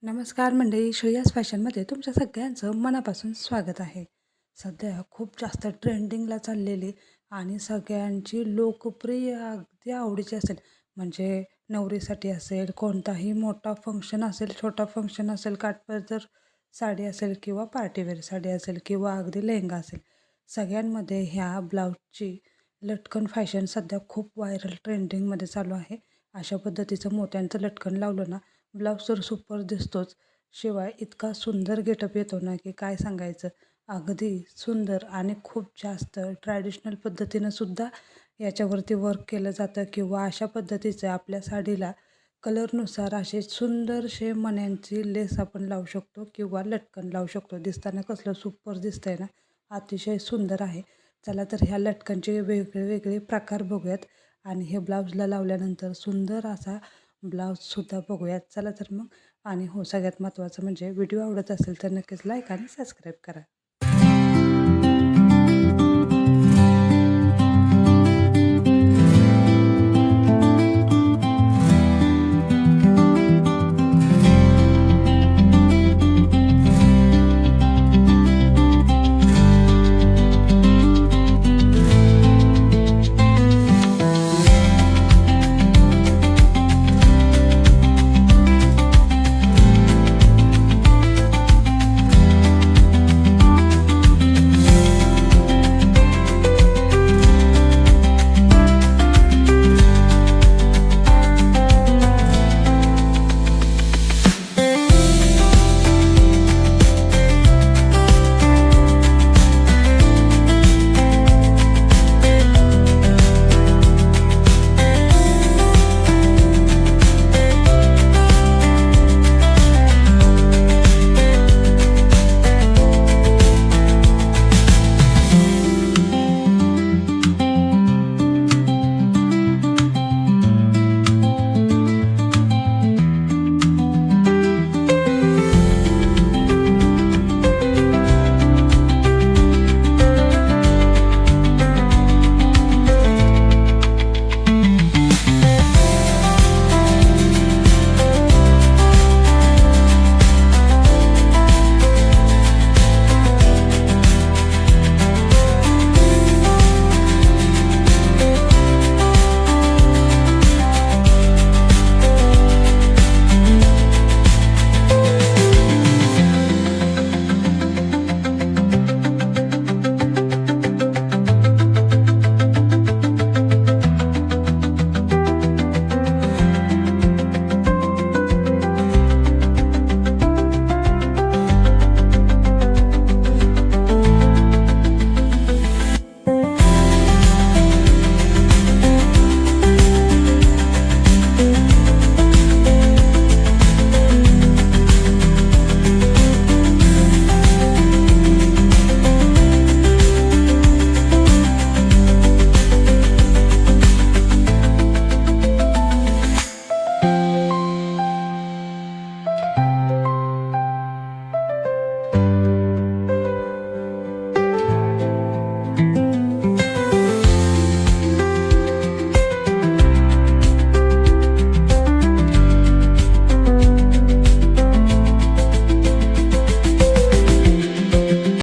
नमस्कार मंडळी, श्रेयस फॅशनमध्ये तुमच्या सगळ्यांचं मनापासून स्वागत आहे. सध्या खूप जास्त ट्रेंडिंगला चाललेली आणि सगळ्यांची लोकप्रिय अगदी आवडीची असेल म्हणजे नवरीसाठी असेल, कोणताही मोठा फंक्शन असेल, छोटा फंक्शन असेल, काठपदर साडी असेल किंवा पार्टीवेअर साडी असेल किंवा अगदी लेहंगा असेल, सगळ्यांमध्ये ह्या ब्लाऊजची लटकन फॅशन सध्या खूप व्हायरल ट्रेंडिंगमध्ये चालू आहे. अशा पद्धतीचं मोत्यांचं लटकन लावलं ना, ब्लाऊज तर सुपर दिसतोच, शिवाय इतका सुंदर गेटअप येतो ना की काय सांगायचं. अगदी सुंदर आणि खूप जास्त ट्रॅडिशनल पद्धतीनं सुद्धा याच्यावरती वर्क केलं जातं किंवा अशा पद्धतीचं आपल्या साडीला कलरनुसार असे सुंदरसे मण्यांची लेस आपण लावू शकतो किंवा लटकन लावू शकतो. दिसताना कसलं सुपर दिसतंय ना, अतिशय सुंदर आहे. चला तर ह्या लटकनचे वेगळे वेगळे प्रकार बघूयात आणि हे ब्लाऊजला लावल्यानंतर सुंदर असा ब्लाऊजसुद्धा बघूयात. चला तर मग. आणि हो, सगळ्यात महत्त्वाचं म्हणजे व्हिडिओ आवडत असेल तर नक्कीच लाईक आणि सबस्क्राईब करा.